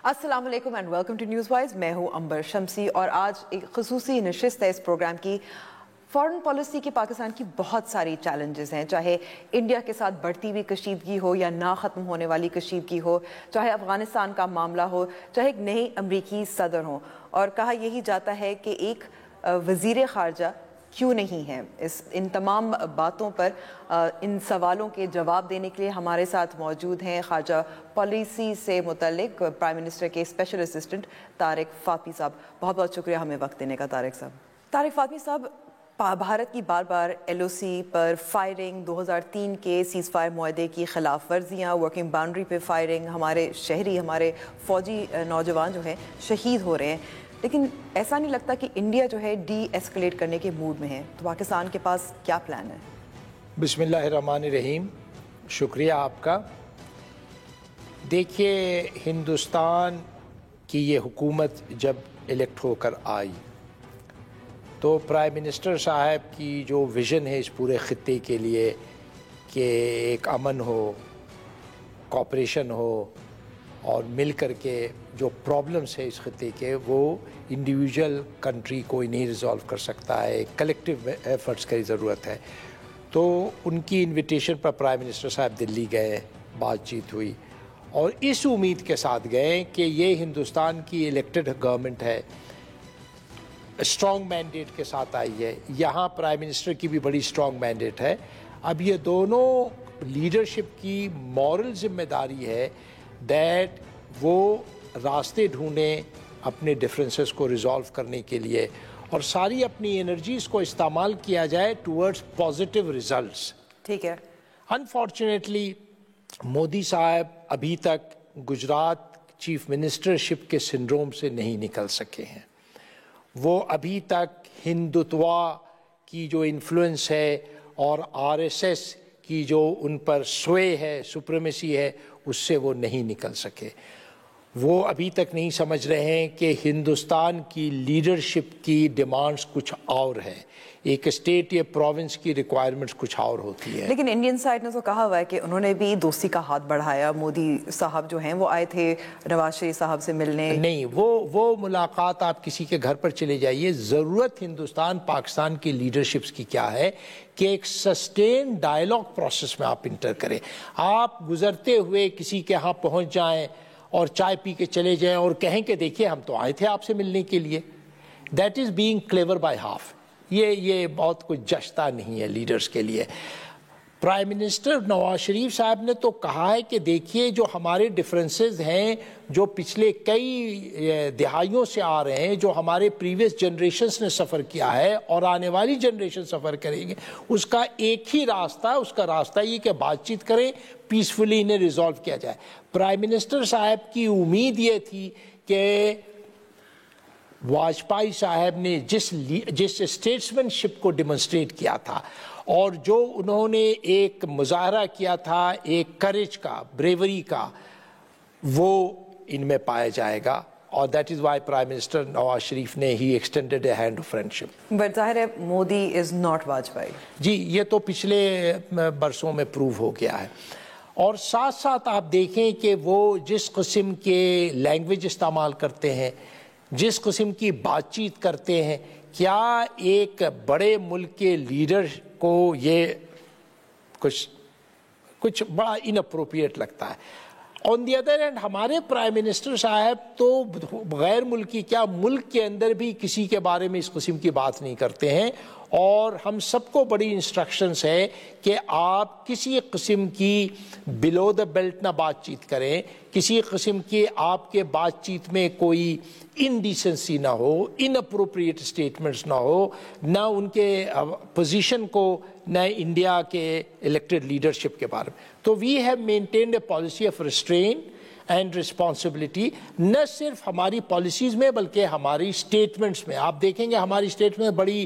السلام علیکم and welcome to News Wise. میں ہوں امبر شمسی اور آج ایک خصوصی نشست ہے اس پروگرام کی. فارن پالیسی کی پاکستان کی بہت ساری چیلنجز ہیں, چاہے انڈیا کے ساتھ بڑھتی ہوئی کشیدگی ہو یا نہ ختم ہونے والی کشیدگی ہو, چاہے افغانستان کا معاملہ ہو, چاہے ایک نئے امریکی صدر ہوں. اور کہا یہی جاتا ہے کہ ایک وزیر خارجہ کیوں نہیں ہے. ان تمام باتوں پر ان سوالوں کے جواب دینے کے لیے ہمارے ساتھ موجود ہیں خارجہ پالیسی سے متعلق پرائم منسٹر کے اسپیشل اسسٹنٹ طارق فاطمی صاحب. بہت بہت شکریہ ہمیں وقت دینے کا طارق صاحب. طارق فاطمی صاحب, بھارت کی بار بار ایل او سی پر فائرنگ, 2003 کے سیز فائر معاہدے کی خلاف ورزیاں, ورکنگ باؤنڈری پہ فائرنگ, ہمارے شہری, ہمارے فوجی نوجوان جو ہیں شہید ہو رہے ہیں, لیکن ایسا نہیں لگتا کہ انڈیا جو ہے ڈی ایسکلیٹ کرنے کے موڈ میں ہے. تو پاکستان کے پاس کیا پلان ہے؟ بسم اللہ الرحمن الرحیم. شکریہ آپ کا. دیکھیے, ہندوستان کی یہ حکومت جب الیکٹ ہو کر آئی تو پرائم منسٹر صاحب کی جو ویژن ہے اس پورے خطے کے لیے کہ ایک امن ہو, کوآپریشن ہو اور مل کر کے جو پرابلمس ہے اس خطے کے وہ انڈیویجول کنٹری کوئی نہیں ریزالو کر سکتا ہے, کلیکٹیو ایفرٹس کی ضرورت ہے. تو ان کی انویٹیشن پر پرائم منسٹر صاحب دلی گئے, بات چیت ہوئی اور اس امید کے ساتھ گئے کہ یہ ہندوستان کی الیکٹڈ گورنمنٹ ہے, اسٹرانگ مینڈیٹ کے ساتھ آئی ہے. یہاں پرائم منسٹر کی بھی بڑی اسٹرانگ مینڈیٹ ہے. اب یہ دونوں لیڈرشپ کی مورل ذمہ داری ہے دیٹ وہ راستے ڈھونڈیں اپنے ڈفرینسز کو ریزالو کرنے کے لیے اور ساری اپنی انرجیز کو استعمال کیا جائے ٹورڈز پازیٹیو ریزلٹس. ٹھیک ہے. انفارچونیٹلی مودی صاحب ابھی تک گجرات چیف منسٹرشپ کے سنڈروم سے نہیں نکل سکے ہیں. وہ ابھی تک ہندوتوا کی جو انفلوئنس ہے اور آر ایس ایس کی جو ان پر سوئے ہے, سپریمیسی ہے, اس سے وہ نہیں نکل سکے. وہ ابھی تک نہیں سمجھ رہے ہیں کہ ہندوستان کی لیڈرشپ کی ڈیمانڈز کچھ اور ہیں, ایک اسٹیٹ یا پروونس کی ریکوائرمنٹس کچھ اور ہوتی ہے. لیکن انڈین سائڈ نے تو کہا ہوا ہے کہ انہوں نے بھی دوستی کا ہاتھ بڑھایا. مودی صاحب جو ہیں وہ آئے تھے نواز شریف صاحب سے ملنے. نہیں, وہ ملاقات آپ کسی کے گھر پر چلے جائیے. ضرورت ہندوستان پاکستان کی لیڈرشپس کی کیا ہے کہ ایک سسٹین ڈائلاگ پروسیس میں آپ انٹر کریں. آپ گزرتے ہوئے کسی کے ہاں پہنچ جائیں اور چائے پی کے چلے جائیں اور کہیں کہ دیکھیے ہم تو آئے تھے آپ سے ملنے کے لیے. That is being clever by half. یہ بہت کچھ جچتا نہیں ہے لیڈرز کے لیے. پرائم منسٹر نواز شریف صاحب نے تو کہا ہے کہ دیکھیے جو ہمارے ڈفرینسز ہیں جو پچھلے کئی دہائیوں سے آ رہے ہیں, جو ہمارے پریویس جنریشنز نے سفر کیا ہے اور آنے والی جنریشن سفر کریں گے, اس کا ایک ہی راستہ ہے, اس کا راستہ یہ کہ بات چیت کریں, پیسفلی انہیں ریزالو کیا جائے. پرائم منسٹر صاحب کی امید یہ تھی کہ واجپئی صاحب نے جس اسٹیٹسمین شپ کو ڈیمونسٹریٹ کیا تھا اور جو انہوں نے ایک مظاہرہ کیا تھا ایک کریج کا, بریوری کا, وہ ان میں پایا جائے گا. اور that is why prime minister Nawaz Sharif نے ہی extended a hand of friendship. But ظاہر ہے مودی از ناٹ واجپئی. جی, یہ تو پچھلے برسوں میں پروو ہو گیا ہے. اور ساتھ ساتھ آپ دیکھیں کہ وہ جس قسم کے لینگویج استعمال کرتے ہیں, جس قسم کی بات چیت کرتے ہیں, کیا ایک بڑے ملک کے لیڈر کو یہ کچھ بڑا ان اپروپریٹ لگتا ہے. آن دی ادر ہینڈ ہمارے پرائم منسٹر صاحب تو غیر ملکی کیا ملک کے اندر بھی کسی کے بارے میں اس قسم کی بات نہیں کرتے ہیں. اور ہم سب کو بڑی انسٹرکشنز ہے کہ آپ کسی قسم کی بلو دا بیلٹ نہ بات چیت کریں, کسی قسم کی آپ کے بات چیت میں کوئی انڈیسنسی نہ ہو, ان اپروپریٹ اسٹیٹمنٹس نہ ہو, نہ ان کے پوزیشن کو, نہ انڈیا کے الیکٹڈ لیڈرشپ کے بارے میں. تو we have maintained a policy of restraint and responsibility, نہ صرف ہماری پالیسیز میں بلکہ ہماری اسٹیٹمنٹس میں. آپ دیکھیں گے ہماری اسٹیٹمنٹ بڑی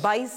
22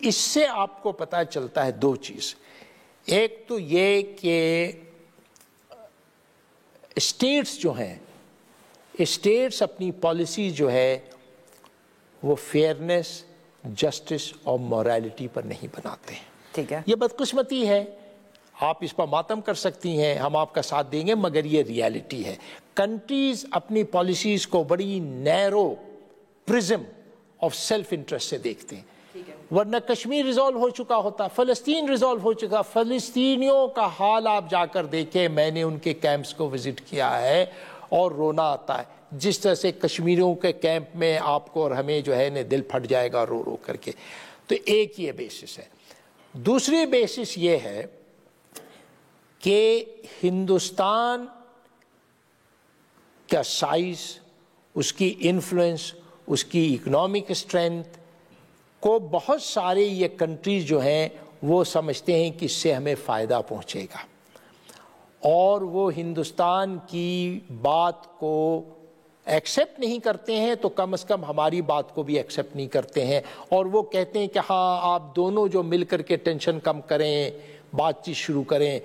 اس سے آپ کو پتہ چلتا ہے دو چیز. ایک تو یہ کہ اسٹیٹس جو ہیں، اسٹیٹس اپنی پالیسی جو ہے وہ فیئرنیس، جسٹس اور موریلٹی پر نہیں بناتے ہیں. ٹھیک ہے، یہ بدقسمتی ہے، آپ اس پر ماتم کر سکتی ہیں، ہم آپ کا ساتھ دیں گے، مگر یہ ریالٹی ہے. کنٹریز اپنی پالیسیز کو بڑی نیرو پرزم آف سیلف انٹرسٹ سے دیکھتے ہیں. ورنہ کشمیر ریزالو ہو چکا ہوتا، فلسطین ریزالو ہو چکا. فلسطینیوں کا حال آپ جا کر دیکھیں، میں نے ان کے کیمپس کو وزٹ کیا ہے اور رونا آتا ہے. جس طرح سے کشمیریوں کے کیمپ میں آپ کو اور ہمیں جو ہے دل پھٹ جائے گا رو رو کر کے. تو ایک یہ بیسس ہے. دوسری بیسس یہ ہے کہ ہندوستان کا سائز، اس کی انفلوئنس، اس کی اکنامک اسٹرینتھ کو بہت سارے یہ کنٹریز جو ہیں وہ سمجھتے ہیں کہ اس سے ہمیں فائدہ پہنچے گا، اور وہ ہندوستان کی بات کو ایکسیپٹ نہیں کرتے ہیں، تو کم از کم ہماری بات کو بھی ایکسیپٹ نہیں کرتے ہیں. اور وہ کہتے ہیں کہ ہاں آپ دونوں جو مل کر کے ٹینشن کم کریں، بات چیت شروع کریں.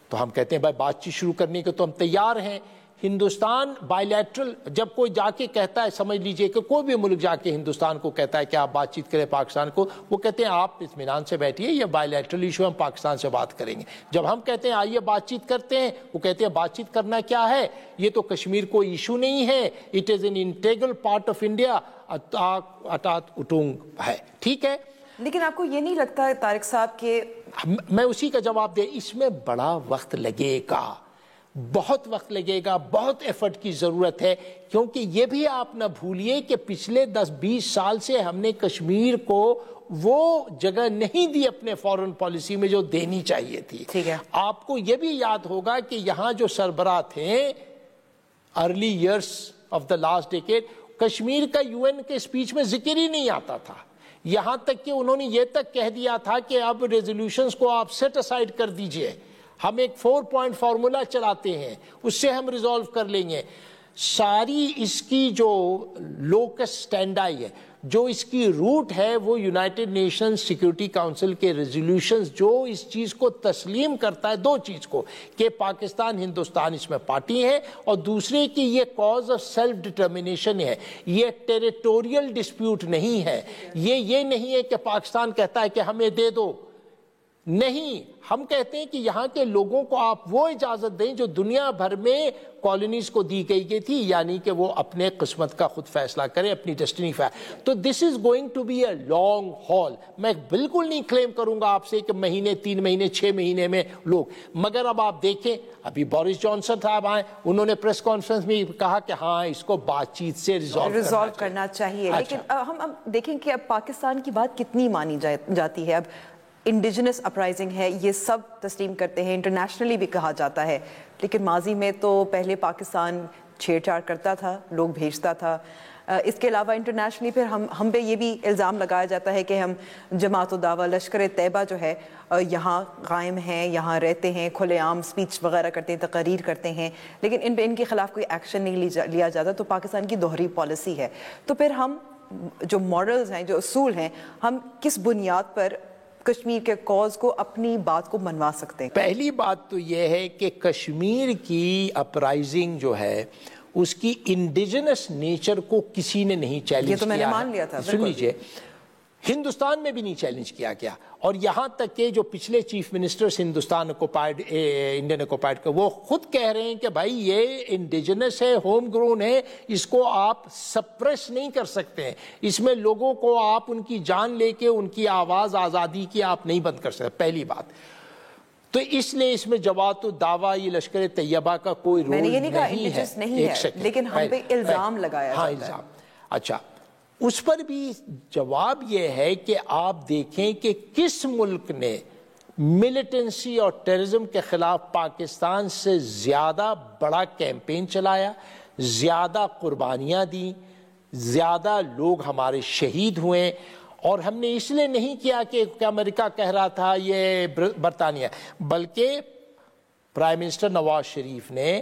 تو ہم کہتے ہیں بھائی بات چیت شروع کرنے کے تو ہم تیار ہیں. ہندوستان بائی لیٹرل جب کوئی جا کے کہتا ہے، سمجھ لیجئے کہ کوئی بھی ملک جا کے ہندوستان کو کہتا ہے کہ آپ بات چیت کریں پاکستان کو، وہ کہتے ہیں آپ اطمینان سے بیٹھیے، یہ بائی لیٹرل ایشو، ہم پاکستان سے بات کریں گے. جب ہم کہتے ہیں آئیے بات چیت کرتے ہیں، وہ کہتے ہیں بات چیت کرنا کیا ہے، یہ تو کشمیر کوئی ایشو نہیں ہے، it is an integral part of India, اٹات اٹونگ ہے. ٹھیک ہے، لیکن آپ کو یہ نہیں لگتا طارق صاحب کہ میں اسی کا جواب دے، اس میں بڑا وقت لگے گا، بہت وقت لگے گا، بہت ایفرٹ کی ضرورت ہے. کیونکہ یہ بھی آپ نہ بھولیے کہ پچھلے 10-20 سال سے ہم نے کشمیر کو وہ جگہ نہیں دی اپنے فارن پالیسی میں جو دینی چاہیے تھی. ٹھیک ہے، آپ کو یہ بھی یاد ہوگا کہ یہاں جو سربراہ تھے early years of the last decade, Kashmir کا UN کے اسپیچ میں ذکر ہی نہیں آتا تھا. یہاں تک کہ انہوں نے یہ تک کہہ دیا تھا کہ اب ریزولوشنز کو آپ سیٹ اسائیڈ کر دیجئے، ہم ایک 4 پوائنٹ فارمولا چلاتے ہیں، اس سے ہم ریزالو کر لیں گے. ساری اس کی جو لوکس سٹینڈائی ہے، جو اس کی روٹ ہے، وہ یونائٹڈ نیشن سیکورٹی کاؤنسل کے ریزولوشنز جو اس چیز کو تسلیم کرتا ہے، دو چیز کو، کہ پاکستان ہندوستان اس میں پارٹی ہے، اور دوسرے کہ یہ کاز آف سیلف ڈٹرمنیشن ہے، یہ ٹیریٹوریل ڈسپیوٹ نہیں ہے. یہ نہیں ہے کہ پاکستان کہتا ہے کہ ہمیں دے دو، نہیں، ہم کہتے ہیں کہ یہاں کے لوگوں کو آپ وہ اجازت دیں جو دنیا بھر میں کالونیز کو دی گئی تھی، یعنی کہ وہ اپنے قسمت کا خود فیصلہ کریں، اپنی ڈیسٹنی تو this is going to be a long haul. میں بالکل نہیں کلیم کروں گا آپ سے کہ مہینے، 3 مہینے، 6 مہینے میں لوگ، مگر اب آپ دیکھیں، ابھی بورس جانسن صاحب آئے، انہوں نے پریس کانفرنس میں کہا کہ ہاں اس کو بات چیت سے ریزالو کرنا چاہیے. لیکن ہم دیکھیں کہ اب پاکستان کی بات کتنی مانی جاتی ہے. اب انڈیجنس اپرائزنگ ہے، یہ سب تسلیم کرتے ہیں، انٹرنیشنلی بھی کہا جاتا ہے، لیکن ماضی میں تو پہلے پاکستان چھیڑ چھاڑ کرتا تھا، لوگ بھیجتا تھا. اس کے علاوہ انٹرنیشنلی پھر ہم پہ یہ بھی الزام لگایا جاتا ہے کہ ہم جماعت الدعوہ لشکر طیبہ جو ہے یہاں قائم ہیں، یہاں رہتے ہیں، کھلے عام سپیچ وغیرہ کرتے ہیں، تقاریر کرتے ہیں، لیکن ان کے خلاف کوئی ایکشن نہیں لیا جاتا. تو پاکستان کی دوہری پالیسی ہے. تو پھر ہم جو ماڈلز ہیں، جو اصول ہیں، ہم کس بنیاد پر کشمیر کے کاز کو، اپنی بات کو منوا سکتے ہیں؟ پہلی بات تو یہ ہے کہ کشمیر کی اپرائزنگ جو ہے اس کی انڈیجنس نیچر کو کسی نے نہیں چیلنج کیا. یہ تو میں نے مان لیا تھا. سن لیجئے، ہندوستان میں بھی نہیں چیلنج کیا گیا، اور یہاں تک کہ جو پچھلے chief ministers Hindustan occupied, Indian occupied کے، وہ خود کہہ رہے ہیں کہ بھائی یہ انڈیجنس ہے، ہوم گرون ہے، اس کو آپ سپریس نہیں کر سکتے ہیں، اس میں لوگوں کو آپ ان کی جان لے کے ان کی آواز آزادی کی آپ نہیں بند کر سکتے. پہلی بات تو اس لیے اس میں جماعت الدعوہ یہ لشکر طیبہ کا کوئی رول نہیں ہے، لیکن ہم پہ الزام لگایا ہاں جاتا ہے. الزام. اچھا، اس پر بھی جواب یہ ہے کہ آپ دیکھیں کہ کس ملک نے ملیٹنسی اور ٹیررزم کے خلاف پاکستان سے زیادہ بڑا کیمپین چلایا، زیادہ قربانیاں دیں، زیادہ لوگ ہمارے شہید ہوئے. اور ہم نے اس لیے نہیں کیا کہ امریکہ کہہ رہا تھا، یہ برطانیہ، بلکہ پرائم منسٹر نواز شریف نے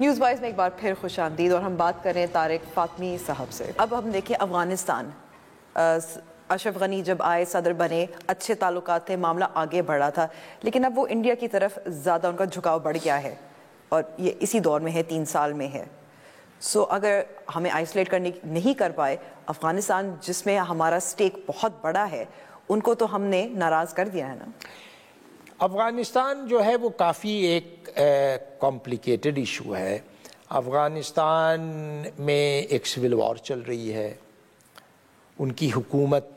نیوز وائز میں ایک بار پھر خوش آمدید، اور ہم بات کریں طارق فاطمی صاحب سے۔ اب ہم دیکھیں افغانستان، اشرف غنی جب آئے صدر بنے، اچھے تعلقات تھے، معاملہ آگے بڑھا تھا، لیکن اب وہ انڈیا کی طرف زیادہ ان کا جھکاؤ بڑھ گیا ہے، اور یہ اسی دور میں ہے، 3 سال میں ہے۔ سو اگر ہمیں آئسولیٹ کرنے نہیں کر پائے، افغانستان جس میں ہمارا سٹیک بہت بڑا ہے، ان کو تو ہم نے ناراض کر دیا ہے نا۔ افغانستان جو ہے وہ کافی ایک کمپلیکیٹڈ ایشو ہے۔ افغانستان میں ایک سول وار چل رہی ہے، ان کی حکومت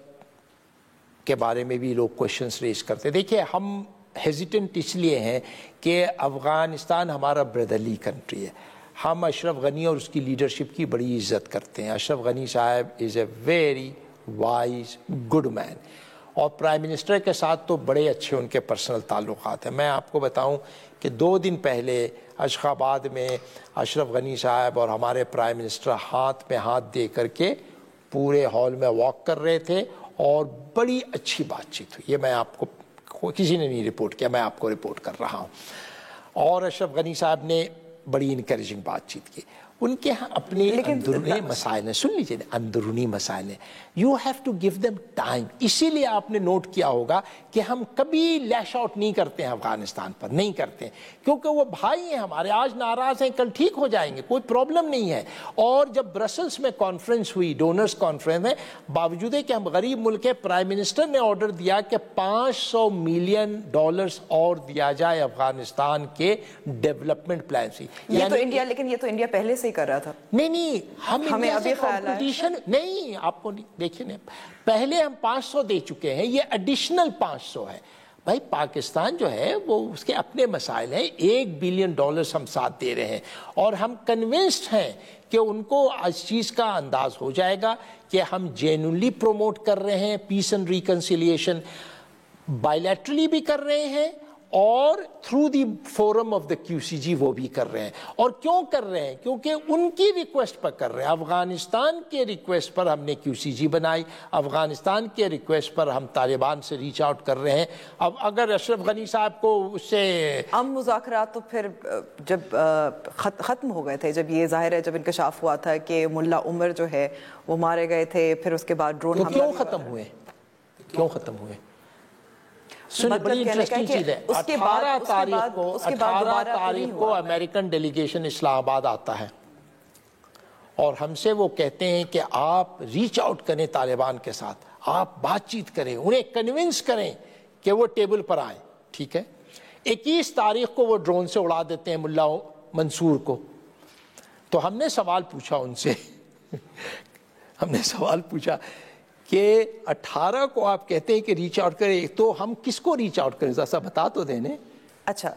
کے بارے میں بھی لوگ کوشچنس ریز کرتے ہیں۔ دیکھیے، ہم ہیزیٹنٹ اس لیے ہیں کہ افغانستان ہمارا بردرلی کنٹری ہے۔ ہم اشرف غنی اور اس کی لیڈرشپ کی بڑی عزت کرتے ہیں۔ اشرف غنی صاحب از اے ویری وائز گڈ مین، اور پرائم منسٹر کے ساتھ تو بڑے اچھے ان کے پرسنل تعلقات ہیں۔ میں آپ کو بتاؤں کہ 2 دن پہلے اشخاباد میں اشرف غنی صاحب اور ہمارے پرائم منسٹر ہاتھ میں ہاتھ دے کر کے پورے ہال میں واک کر رہے تھے، اور بڑی اچھی بات چیت ہوئی۔ یہ میں آپ کو، کسی نے نہیں رپورٹ کیا، میں آپ کو رپورٹ کر رہا ہوں۔ اور اشرف غنی صاحب نے بڑی انکریجنگ بات چیت کی۔ ان کے ہاں اپنے اندرونی مسائل ہیں، سن لیجیے، اندرونی مسائل ہیں، you have to give them time. اسی لیے آپ نے نوٹ کیا ہوگا کہ ہم کبھی لیش آؤٹ نہیں کرتے ہیں افغانستان پر، نہیں کرتے ہیں، کیونکہ وہ بھائی ہیں ہمارے، آج ناراض ہیں کل ٹھیک ہو جائیں گے، کوئی پرابلم نہیں ہے۔ اور جب برسلس میں کانفرنس ہوئی، ڈونرز کانفرنس میں، باوجود کہ ہم غریب ملک کے، پرائم منسٹر نے آرڈر دیا کہ $500 ملین اور دیا جائے افغانستان کے ڈیولپمنٹ پلان سے۔ یہ تو انڈیا، لیکن یہ تو انڈیا پہلے سے کر رہا تھا۔ نہیں، ہمیں ابھی خیال ہے نہیں، آپ کو دیکھیں، پہلے ہم 500 دے چکے ہیں، یہ ایڈیشنل 500 ہے۔ بھائی پاکستان جو ہے وہ اس کے اپنے مسائل ہیں، $1 بلین ہم ساتھ دے رہے ہیں، اور ہم کنونسڈ ہیں کہ ان کو اس چیز کا انداز ہو جائے گا کہ ہم جینوئنلی پروموٹ کر رہے ہیں پیس اینڈ ریکنسیلیشن، بائیلیٹرلی بھی کر رہے ہیں، اور through the forum of the QCG وہ بھی کر رہے ہیں۔ اور کیوں کر رہے ہیں؟ کیونکہ ان کی ریکویسٹ پر کر رہے ہیں۔ افغانستان کے ریکویسٹ پر ہم نے QCG بنائی، افغانستان کے ریکویسٹ پر ہم طالبان سے ریچ آؤٹ کر رہے ہیں۔ اب اگر اشرف غنی صاحب کو اس سے مذاکرات تو پھر جب ختم ہو گئے تھے، جب یہ ظاہر ہے، جب انکشاف ہوا تھا کہ ملا عمر جو ہے وہ مارے گئے تھے، پھر اس کے بعد ڈرون حملہ کیوں ختم ہوئے؟ کیوں ختم ہوئے؟ بڑی انٹرسٹنگ چیز ہے، 18 تاریخ کو امریکن ڈیلیگیشن اسلام آباد آتا ہے، اور ہم سے وہ کہتے ہیں کہ آپ ریچ آؤٹ کریں طالبان کے ساتھ، آپ بات چیت کریں، انہیں کنونس کریں کہ وہ ٹیبل پر آئیں، ٹھیک ہے۔ 21 تاریخ کو وہ ڈرون سے اڑا دیتے ہیں ملا منصور کو۔ تو ہم نے سوال پوچھا ان سے ہم نے سوال پوچھا کہ 18 کو آپ کہتے ہیں کہ ریچ آؤٹ کریں، تو ہم کس کو ریچ آؤٹ کریں؟ ذرا بتا تو دینے۔ اچھا،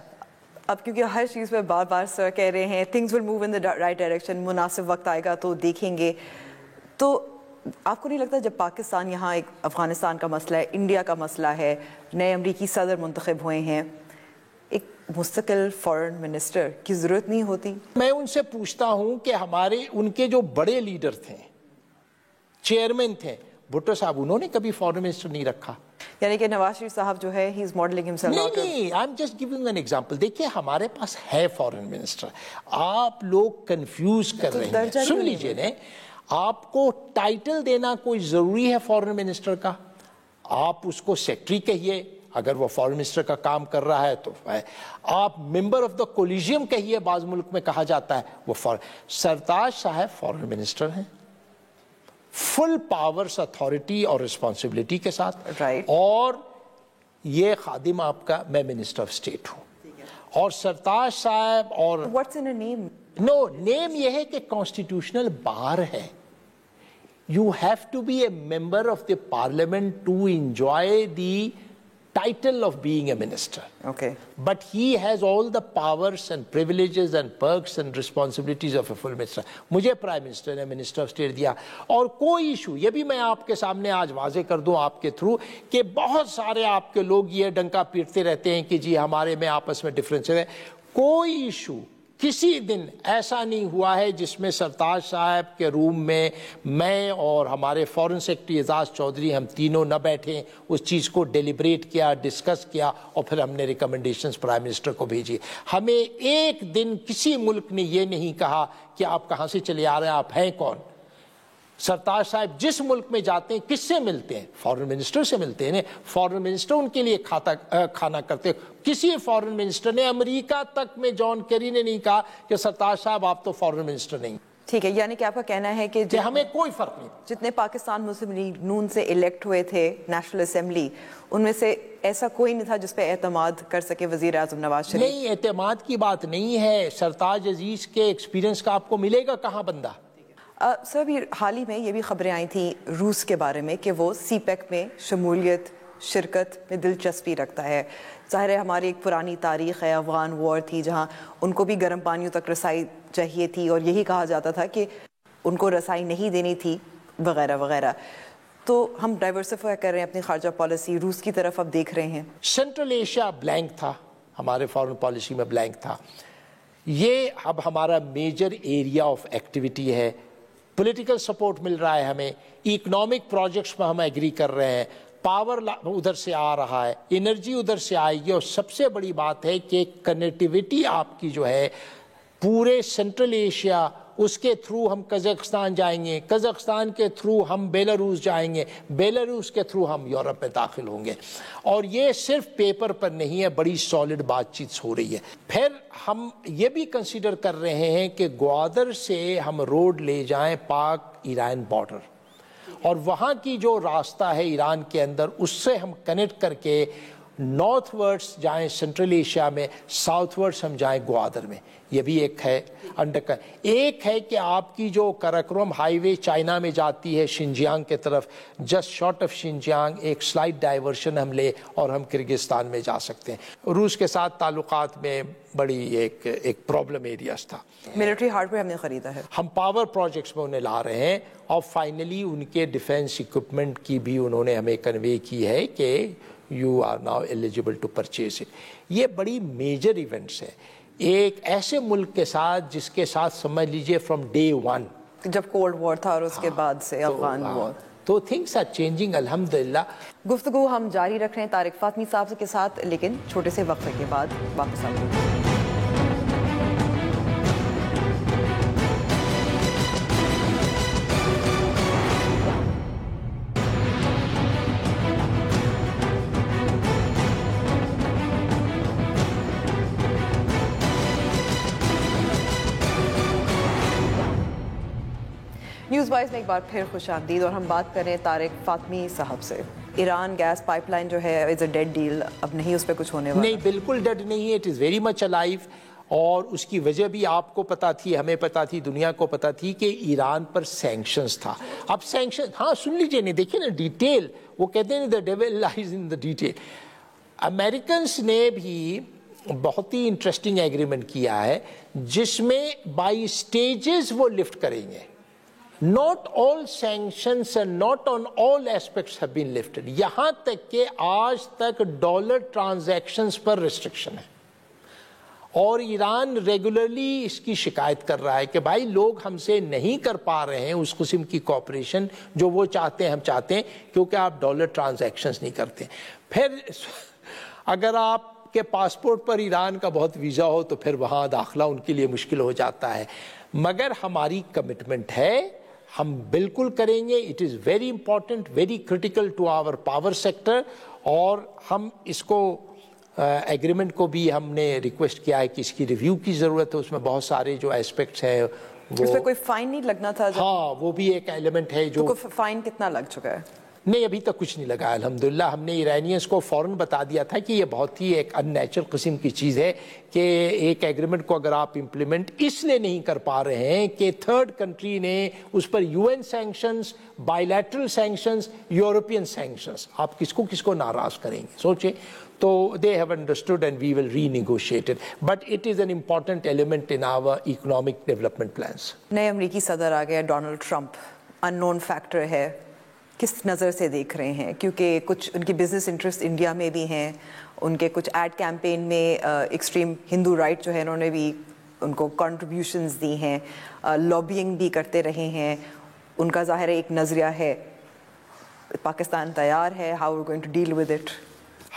اب کیونکہ ہر چیز پہ بار بار سر کہہ رہے ہیں things will move in the right direction, مناسب وقت آئے گا تو دیکھیں گے، تو آپ کو نہیں لگتا جب پاکستان یہاں ایک افغانستان کا مسئلہ ہے، انڈیا کا مسئلہ ہے، نئے امریکی صدر منتخب ہوئے ہیں، ایک مستقل فارن منسٹر کی ضرورت نہیں ہوتی؟ میں ان سے پوچھتا ہوں کہ ان کے جو بڑے لیڈر تھے، چیئرمین تھے، بھٹو صاحب، انہوں نے کبھی فارن منسٹر نہیں رکھا؟ یعنی کہ نواز شریف صاحب جو ہے ہی از ماڈلنگ ہمسیلف۔ نہیں، I am just giving an example. دیکھیے ہمارے پاس ہے فارن منسٹر، آپ لوگ کنفیوز کر رہے ہیں۔ سن لیجئے نا، آپ کو ٹائٹل دینا کوئی ضروری ہے فارن منسٹر کا؟ آپ اس کو سیکٹری کہیے اگر وہ فارن منسٹر کا کام کر رہا ہے تو ہے، آپ ممبر آف دا کولیجیم کہیے، بعض ملک میں کہا جاتا ہے، وہ سرتاج صاحب فارن منسٹر ہیں، فل پاورز، اتھارٹی اور رسپانسبلٹی کے ساتھ، اور یہ خادم آپ کا، میں منسٹر آف اسٹیٹ ہوں، اور سرتاج صاحب اور واٹس ان اے نیم؟ نو، نیم یہ ہے کہ کانسٹیٹیوشنل بار ہے، you have to be a member of the parliament to enjoy the title of being a minister. Okay. But he has all the powers and privileges and perks and responsibilities of a full minister. مجھے prime minister نے minister of state دیا، اور کوئی issue, یہ بھی میں آپ کے سامنے آج واضح کر دوں آپ کے تھرو، کہ بہت سارے آپ کے لوگ یہ ڈنکا پیٹتے رہتے ہیں کہ جی ہمارے میں آپس میں ڈفرینس ہے، کوئی ایشو کسی دن ایسا نہیں ہوا ہے جس میں سرتاج صاحب کے روم میں میں اور ہمارے فارن سیکرٹری اعزاز چودھری ہم تینوں نہ بیٹھیں, اس چیز کو ڈیلیبریٹ کیا, ڈسکس کیا, اور پھر ہم نے ریکمنڈیشنز پرائم منسٹر کو بھیجی. ہمیں ایک دن کسی ملک نے یہ نہیں کہا کہ آپ کہاں سے چلے آ رہے ہیں, آپ ہیں کون. سرتاج صاحب جس ملک میں جاتے ہیں کس سے ملتے ہیں؟ فارن منسٹر سے ملتے ہیں. فارن منسٹر ان کے لیے کھانا کرتے. کسی فارن منسٹر نے, امریکہ تک میں جان کیری نے نہیں کہا کہ سرتاج صاحب آپ تو فارن منسٹر نہیں. ٹھیک ہے, یعنی کہ آپ کا کہنا ہے کہ ہمیں کوئی فرق نہیں. جتنے پاکستان مسلم لیگ نون سے الیکٹ ہوئے تھے نیشنل اسمبلی, ان میں سے ایسا کوئی نہیں تھا جس پہ اعتماد کر سکے وزیر اعظم نواز شریف. نہیں, اعتماد کی بات نہیں ہے. سرتاج عزیز کے ایکسپیرینس کا آپ کو ملے گا کہاں بندہ. سر ابھی حال ہی میں یہ بھی خبریں آئی تھیں روس کے بارے میں کہ وہ سی پیک میں شمولیت, شرکت میں دلچسپی رکھتا ہے. ظاہر ہے ہماری ایک پرانی تاریخ ہے, افغان وار تھی جہاں ان کو بھی گرم پانیوں تک رسائی چاہیے تھی اور یہی کہا جاتا تھا کہ ان کو رسائی نہیں دینی تھی وغیرہ وغیرہ. تو ہم ڈائیورسیفائی کر رہے ہیں اپنی خارجہ پالیسی, روس کی طرف اب دیکھ رہے ہیں. سینٹرل ایشیا بلینک تھا, ہمارے فارن پالیسی میں بلینک تھا. یہ اب ہمارا میجر ایریا آف ایکٹیویٹی ہے. پولیٹیکل سپورٹ مل رہا ہے ہمیں, اکنامک پروجیکٹس میں ہم ایگری کر رہے ہیں, پاور ادھر سے آ رہا ہے, انرجی ادھر سے آئے گی, اور سب سے بڑی بات ہے کہ کنیکٹیویٹی آپ کی جو ہے پورے سینٹرل ایشیا, اس کے تھرو ہم قزاقستان جائیں گے, قزاقستان کے تھرو ہم بیلاروس جائیں گے, بیلاروس کے تھرو ہم یورپ میں داخل ہوں گے. اور یہ صرف پیپر پر نہیں ہے, بڑی سالڈ بات چیت ہو رہی ہے. پھر ہم یہ بھی کنسیڈر کر رہے ہیں کہ گوادر سے ہم روڈ لے جائیں پاک ایران بارڈر, اور وہاں کی جو راستہ ہے ایران کے اندر اس سے ہم کنیکٹ کر کے نارتھ ورڈس جائیں سینٹرل ایشیا میں, ساؤتھ ورڈس ہم جائیں گوادر میں. یہ بھی ایک ہے ایک ہے کہ آپ کی جو کراکرم ہائی وے چائنا میں جاتی ہے شنجیانگ کے طرف, جسٹ شارٹ آف شنجیانگ ایک سلائٹ ڈائیورشن ہم لے اور ہم کرگزستان میں جا سکتے ہیں. روس کے ساتھ تعلقات میں بڑی ایک پرابلم ایریاز تھا. ملٹری ہارڈ ویئر ہم نے خریدا ہے, ہم پاور پروجیکٹس میں انہیں لا رہے ہیں, اور فائنلی ان کے ڈیفینس اکوپمنٹ کی بھی انہوں نے ہمیں کنوے کی ہے کہ you are now eligible to purchase it. یہ بڑی میجر ایونٹس ہے ایک ایسے ملک کے ساتھ جس کے ساتھ سمجھ لیجئے فرام ڈے ون, جب کولڈ وار تھا اور اس کے بعد سے افغان وار, تو تھنگس آر چینجنگ الحمدللہ. گفتگو ہم جاری رکھ رہے ہیں طارق فاطمی صاحب کے ساتھ, لیکن چھوٹے سے وقفے کے بعد واپس آتے ہیں. نیوز وائز میں ایک بار پھر خوش آمدید, اور ہم بات کر رہے ہیں طارق فاطمی صاحب سے. ایران گیس پائپ لائن جو ہے از اے ڈیڈ ڈیل, اب نہیں اس پہ کچھ ہونے والا. نہیں, بالکل ڈیڈ نہیں ہے, it is very much alive. اور اس کی وجہ بھی آپ کو پتا تھی, ہمیں پتا تھی, دنیا کو پتا تھی کہ ایران پر سینکشنز تھا. اب سینکشن, ہاں سن لیجئے, نہیں دیکھیں نا ڈیٹیل, وہ کہتے ہیں the devil lies in the detail. Americans نے بھی بہت ہی انٹرسٹنگ ایگریمنٹ کیا ہے جس میں بائی سٹیجز وہ لفٹ کریں گے. Not all sanctions and not on all aspects have been lifted. یہاں تک کہ آج تک ڈالر ٹرانزیکشنز پر ریسٹرکشن ہے, اور ایران ریگولرلی اس کی شکایت کر رہا ہے کہ بھائی لوگ ہم سے نہیں کر پا رہے ہیں اس قسم کی کوپریشن جو وہ چاہتے ہیں, ہم چاہتے ہیں, کیونکہ آپ ڈالر ٹرانزیکشنز نہیں کرتے. پھر اگر آپ کے پاسپورٹ پر ایران کا بہت ویزا ہو تو پھر وہاں داخلہ ان کے لیے مشکل ہو جاتا ہے. مگر ہماری کمٹمنٹ ہے, ہم بالکل کریں گے. It is very important, very critical to our power sector, اور ہم اس کو ایگریمنٹ کو بھی ہم نے ریکویسٹ کیا ہے کہ اس کی ریویو کی ضرورت ہے. اس میں بہت سارے جو ایسپیکٹس ہیں اس پہ کوئی فائن نہیں لگنا تھا. ہاں, وہ بھی ایک ایلیمنٹ ہے. جو فائن کتنا لگ چکا ہے؟ نہیں, ابھی تک کچھ نہیں لگا الحمدللہ. ہم نے ایرانیئنس کو فوراً بتا دیا تھا کہ یہ بہت ہی ایک ان نیچرل قسم کی چیز ہے کہ ایک ایگریمنٹ کو اگر آپ امپلیمنٹ اس لیے نہیں کر پا رہے ہیں کہ تھرڈ کنٹری نے اس پر U N sanctions, bilateral sanctions, European sanctions, آپ کس کو ناراض کریں گے سوچیں. تو they have understood and we will renegotiate it. But it is an important element in our economic development plans. نئے امریکی صدر آ گئے ڈونلڈ ٹرمپ, ان نون فیکٹر ہے, کس نظر سے دیکھ رہے ہیں؟ کیونکہ کچھ ان کی بزنس انٹرسٹ انڈیا میں بھی ہیں, ان کے کچھ ایڈ کیمپین میں ایکسٹریم ہندو رائٹ جو ہے انہوں نے بھی ان کو کنٹریبیوشنز دی ہیں, لابینگ بھی کرتے رہے ہیں, ان کا ظاہر ایک نظریہ ہے. پاکستان تیار ہے, how are going to deal with it?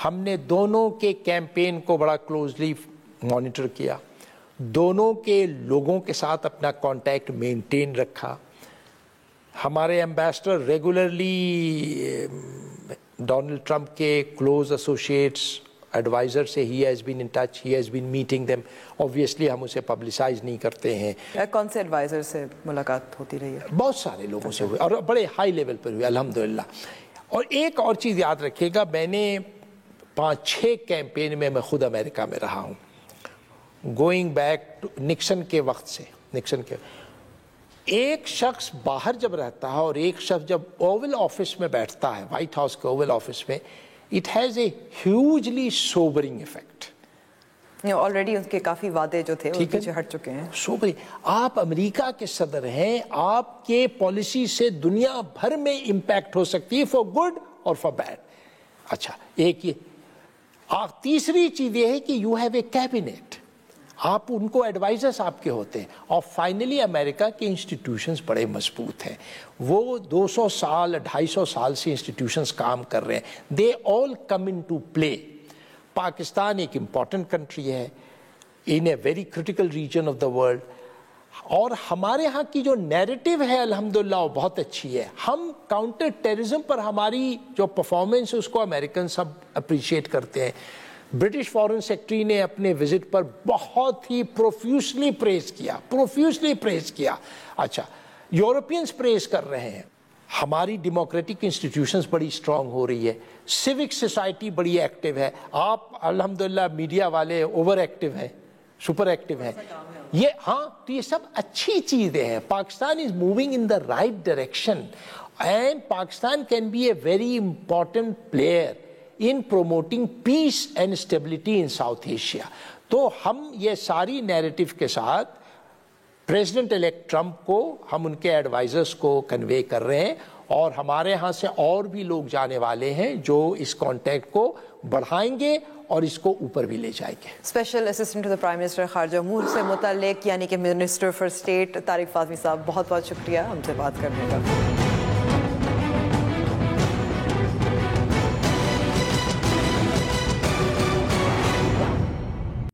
ہم نے دونوں کے کیمپین کو بڑا کلوزلی مانیٹر کیا, دونوں کے لوگوں کے ساتھ اپنا کانٹیکٹ مینٹین رکھا. ہمارے ایمبیسڈر ریگولرلی ڈونلڈ ٹرمپ کے کلوز ایسوسیٹس ایڈوائزر سے he has been in touch, he has been meeting them. Obviously ہم اسے پبلسائز نہیں کرتے ہیں. کون سے ایڈوائزر سے ملاقات ہوتی رہی ہے؟ بہت سارے لوگوں سے ہوئے اور بڑے ہائی لیول پر ہوئے الحمدللہ. اور ایک اور چیز یاد رکھیے گا, میں نے 5-6 کیمپین میں خود امریکہ میں رہا ہوں, گوئنگ بیک نکسن کے وقت سے. نکسن کے ایک شخص باہر جب رہتا ہے اور ایک شخص جب اوول آفس میں بیٹھتا ہے, وائٹ ہاؤس کے اوول آفس میں, it has a hugely sobering effect. Already ان کے کافی وعدے جو تھے وہ پیچھے ہٹ چکے ہیں. سوبرنگ. آپ امریکہ کے صدر ہیں, آپ کے پالیسی سے دنیا بھر میں امپیکٹ ہو سکتی ہے, فار گڈ اور فار بیڈ. اچھا, ایک یہ. تیسری چیز یہ ہے کہ یو ہیو اے کیبنیٹ, آپ ان کو ایڈوائزرس آپ کے ہوتے ہیں. اور فائنلی امریکہ کے انسٹیٹیوشنز بڑے مضبوط ہیں, وہ 200 سال 250 سال سے انسٹیٹیوشنز کام کر رہے ہیں. دے آل کم ان ٹو پلے. پاکستان ایک امپورٹنٹ کنٹری ہے in a very critical region of the world, اور ہمارے ہاں کی جو نیریٹو ہے الحمدللہ وہ بہت اچھی ہے. ہم کاؤنٹر ٹیررزم پر ہماری جو پرفارمنس ہے اس کو امریکن سب اپریشیٹ کرتے ہیں. برٹش فارن سیکرٹری نے اپنے وزٹ پر بہت ہی پروفیوسلی پریز کیا. اچھا, یورپینز پریز کر رہے ہیں. ہماری ڈیموکریٹک انسٹیٹیوشنز بڑی اسٹرانگ ہو رہی ہے, سیوک سوسائٹی بڑی ایکٹیو ہے. آپ الحمدللہ میڈیا والے اوور ایکٹیو ہیں, سپر ایکٹیو ہیں. یہ ہاں, تو یہ سب اچھی چیزیں ہیں. Pakistan is moving in the right direction and Pakistan can be a very important player in promoting peace and stability in South Asia. تو ہم یہ ساری نیریٹو کے ساتھ پریزیڈنٹ الیکٹ ٹرمپ کو ہم ان کے ایڈوائزرز کو کنوے کر رہے ہیں, اور ہمارے ہاں سے اور بھی لوگ جانے والے ہیں جو اس کانٹیکٹ کو بڑھائیں گے اور اس کو اوپر بھی لے جائیں گے. Special assistant to the prime minister خارجہ امور سے متعلق یعنی کہ minister for state Tariq Fatemi صاحب, بہت بہت شکریہ ہم سے بات کرنے کا.